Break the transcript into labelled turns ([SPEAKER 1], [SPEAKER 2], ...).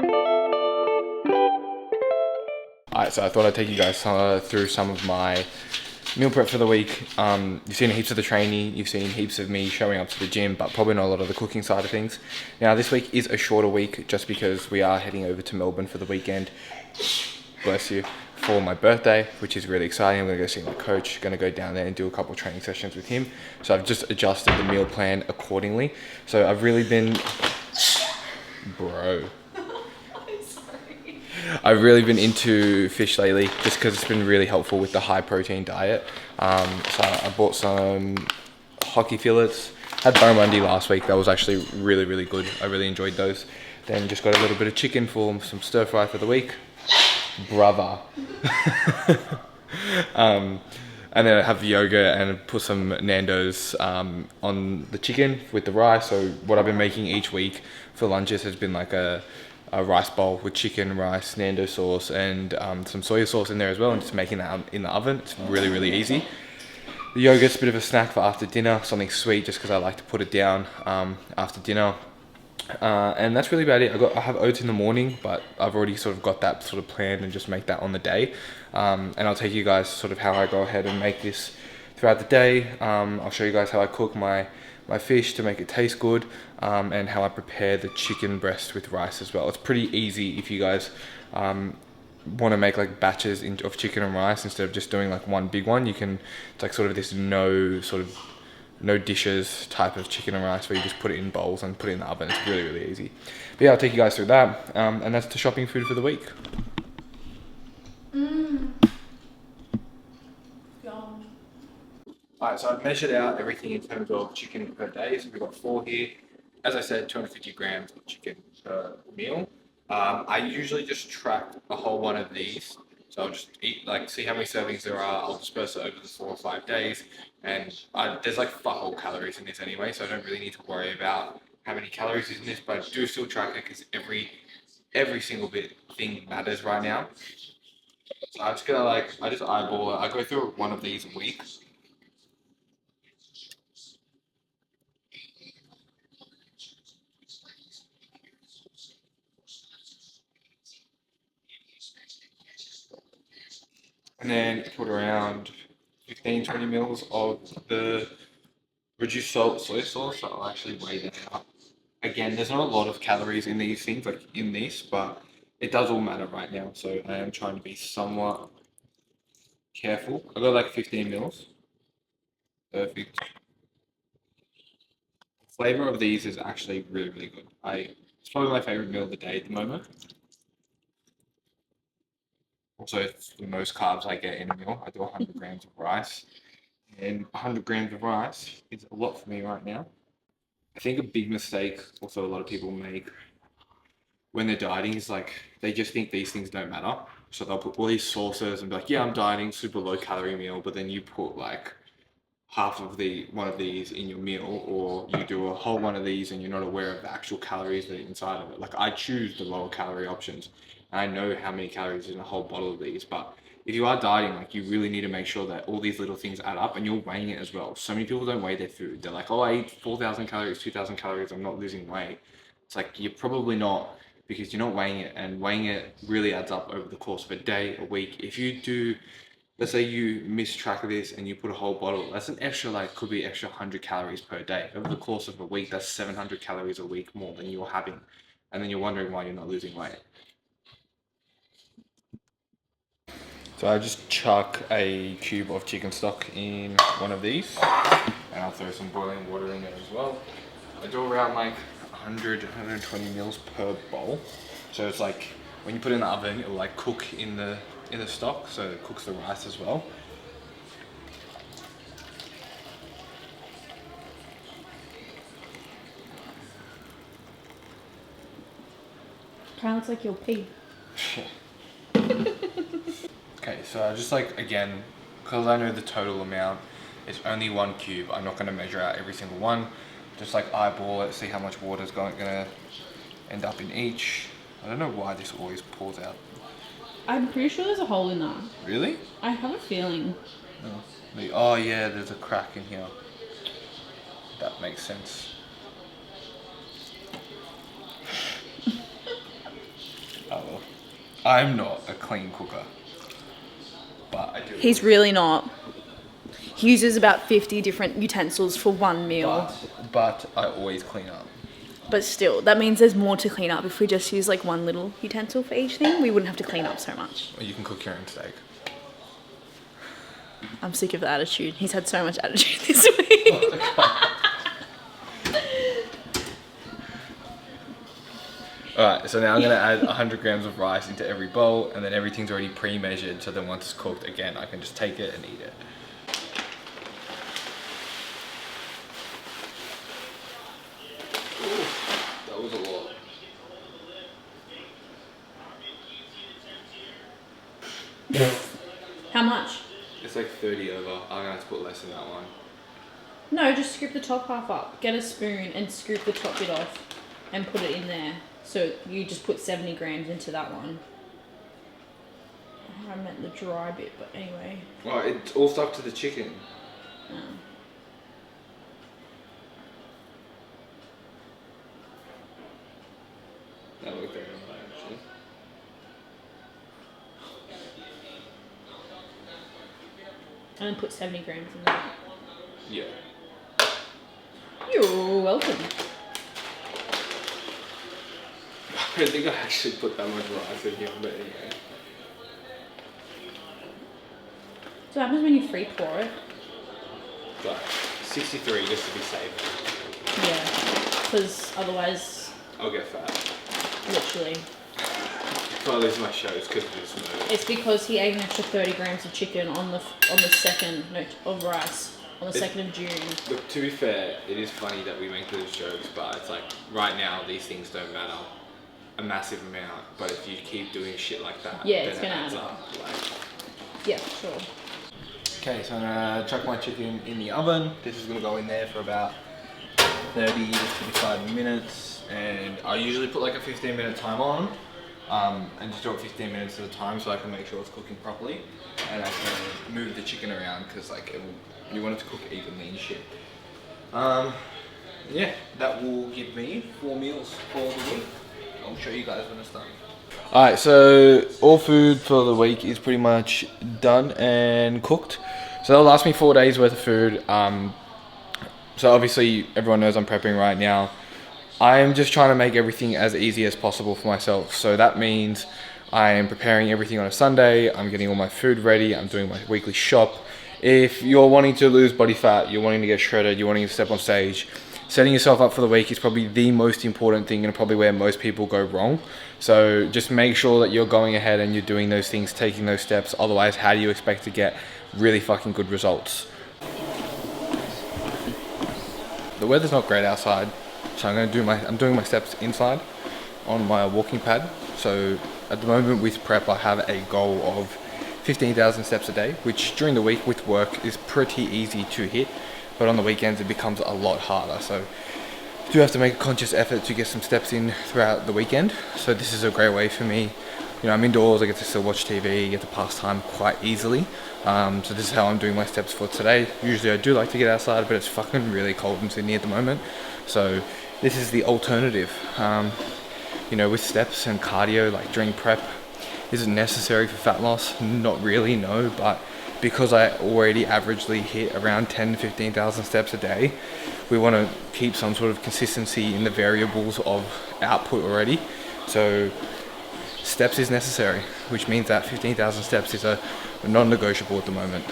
[SPEAKER 1] Alright, so I thought I'd take you guys through some of my meal prep for the week. You've seen heaps of the training, you've seen heaps of me showing up to the gym, but probably not a lot of the cooking side of things. Now, this week is a shorter week just because we are heading over to Melbourne for the weekend. Bless you. For my birthday, which is really exciting. I'm going to go see my coach, going to go down there and do a couple of training sessions with him. So I've just adjusted the meal plan accordingly. So I've really been... Bro. I've really been into fish lately just because it's been really helpful with the high protein diet. So I bought some hockey fillets. Had barramundi last week. That was actually really, really good. I really enjoyed those. Then just got a little bit of chicken for some stir fry for the week. Brother. And then I have yogurt and put some Nando's on the chicken with the rice. So what I've been making each week for lunches has been like a rice bowl with chicken, rice, Nando sauce, and some soy sauce in there as well, and just making that in the oven. It's really, really easy. The yogurt's a bit of a snack for after dinner, something sweet just because I like to put it down after dinner. And that's really about it. I have oats in the morning, but I've already sort of got that sort of planned and just make that on the day. And I'll take you guys sort of how I go ahead and make this throughout the day. I'll show you guys how I cook my fish to make it taste good, and how I prepare the chicken breast with rice as well. It's pretty easy if you guys want to make like batches of chicken and rice instead of just doing like one big one. It's like sort of this no dishes type of chicken and rice where you just put it in bowls and put it in the oven. It's really, really easy. But yeah, I'll take you guys through that. And that's the shopping food for the week. Alright, so I've measured out everything in terms of chicken per day. So we've got 4 here. As I said, 250 grams of chicken per meal. I usually just track a whole one of these. So I'll just eat, like, see how many servings there are. I'll disperse it over the 4 or 5 days. And there's like fuck all calories in this anyway, so I don't really need to worry about how many calories is in this, but I do still track it because every single thing matters right now. So I'm just gonna I just eyeball it. I go through one of these a week. And then put around 15-20 mils of the reduced salt soy sauce. So I'll actually weigh that out. Again, there's not a lot of calories in these things, like in this, but it does all matter right now. So I am trying to be somewhat careful. I got like 15 mils. Perfect. The flavor of these is actually really, really good. It's probably my favorite meal of the day at the moment. Also, it's the most carbs I get in a meal. I do 100 grams of rice, and 100 grams of rice is a lot for me right now. I think a big mistake also a lot of people make when they're dieting is like they just think these things don't matter. So they'll put all these sauces and be like, yeah, I'm dieting, super low calorie meal, but then you put like half of one of these in your meal, or you do a whole one of these and you're not aware of the actual calories that are inside of it. Like I choose the lower calorie options. I know how many calories is in a whole bottle of these, but if you are dieting, like you really need to make sure that all these little things add up and you're weighing it as well. So many people don't weigh their food. They're like, oh, I eat 4,000 calories, 2,000 calories, I'm not losing weight. It's like, you're probably not, because you're not weighing it, and weighing it really adds up over the course of a day, a week. If you do, let's say you miss track of this and you put a whole bottle, that's an extra, could be extra 100 calories per day. Over the course of a week, that's 700 calories a week more than you're having. And then you're wondering why you're not losing weight. So I just chuck a cube of chicken stock in one of these, and I'll throw some boiling water in there as well. I do around 100, 120 mils per bowl. So it's like when you put it in the oven, it'll cook in the stock, so it cooks the rice as well.
[SPEAKER 2] Kind of looks like your pig.
[SPEAKER 1] Okay, so I just again, because I know the total amount, it's only 1 cube. I'm not going to measure out every single one. Just eyeball it, see how much water is going to end up in each. I don't know why this always pours out.
[SPEAKER 2] I'm pretty sure there's a hole in that.
[SPEAKER 1] Really?
[SPEAKER 2] I have a feeling.
[SPEAKER 1] Oh yeah, there's a crack in here. That makes sense. I'm not a clean cooker, but I do.
[SPEAKER 2] He's really not. He uses about 50 different utensils for one meal.
[SPEAKER 1] But I always clean up.
[SPEAKER 2] But still, that means there's more to clean up. If we just use like one little utensil for each thing, we wouldn't have to clean up so much.
[SPEAKER 1] Or you can cook your own steak.
[SPEAKER 2] I'm sick of the attitude. He's had so much attitude this week.
[SPEAKER 1] Alright, so now I'm going to add 100 grams of rice into every bowl, and then everything's already pre-measured, so then once it's cooked, again, I can just take it and eat it. Ooh, that was a lot.
[SPEAKER 2] How much?
[SPEAKER 1] It's like 30 over. I'm going to have to put less than that one.
[SPEAKER 2] No, just scoop the top half up. Get a spoon and scoop the top bit off and put it in there. So you just put 70 grams into that one. I meant the dry bit, but anyway.
[SPEAKER 1] Well, it's all stuck to the chicken.
[SPEAKER 2] Oh.
[SPEAKER 1] That looked very nice, actually.
[SPEAKER 2] And then put 70 grams in there.
[SPEAKER 1] Yeah.
[SPEAKER 2] You're welcome.
[SPEAKER 1] I don't think I actually put that much rice in here, but anyway.
[SPEAKER 2] So what happens when you free pour it?
[SPEAKER 1] But 63 just to be safe.
[SPEAKER 2] Yeah, because otherwise,
[SPEAKER 1] I'll get fat.
[SPEAKER 2] literally.
[SPEAKER 1] If I lose my show, it's because of this move.
[SPEAKER 2] It's because he ate an extra 30 grams of chicken on the second, no, of rice on the 2nd of June.
[SPEAKER 1] Look, to be fair, it is funny that we make those jokes, but it's like, right now, these things don't matter a massive amount, but if you keep doing shit like that,
[SPEAKER 2] Yeah,
[SPEAKER 1] then
[SPEAKER 2] it's
[SPEAKER 1] it
[SPEAKER 2] gonna
[SPEAKER 1] adds
[SPEAKER 2] add
[SPEAKER 1] up. Like.
[SPEAKER 2] Yeah, sure.
[SPEAKER 1] Okay, so I'm gonna chuck my chicken in the oven. This is gonna go in there for about 30 to 45 minutes, and I usually put like a 15-minute timer on, and just do it 15 minutes at a time so I can make sure it's cooking properly, and I can move the chicken around because like you want it to cook evenly and shit. Yeah, that will give me 4 meals for the week. I'll show you guys when it's done. Alright, so all food for the week is pretty much done and cooked. So that'll last me 4 days worth of food. So obviously everyone knows I'm prepping right now. I'm just trying to make everything as easy as possible for myself. So that means I am preparing everything on a Sunday. I'm getting all my food ready. I'm doing my weekly shop. If you're wanting to lose body fat, you're wanting to get shredded, you're wanting to step on stage, setting yourself up for the week is probably the most important thing and probably where most people go wrong. So just make sure that you're going ahead and you're doing those things, taking those steps. Otherwise, how do you expect to get really fucking good results? The weather's not great outside, so I'm doing my steps inside on my walking pad. So at the moment with prep, I have a goal of 15,000 steps a day, which during the week with work is pretty easy to hit. But on the weekends, it becomes a lot harder. So I do have to make a conscious effort to get some steps in throughout the weekend. So this is a great way for me. You know, I'm indoors, I get to still watch TV, get to pass time quite easily. So this is how I'm doing my steps for today. Usually I do like to get outside, but it's fucking really cold in Sydney at the moment. So this is the alternative. You know, with steps and cardio, like during prep, is it necessary for fat loss? Not really, no, but because I already averagely hit around 10 to 15,000 steps a day, we want to keep some sort of consistency in the variables of output already. So steps is necessary, which means that 15,000 steps is a non-negotiable at the moment.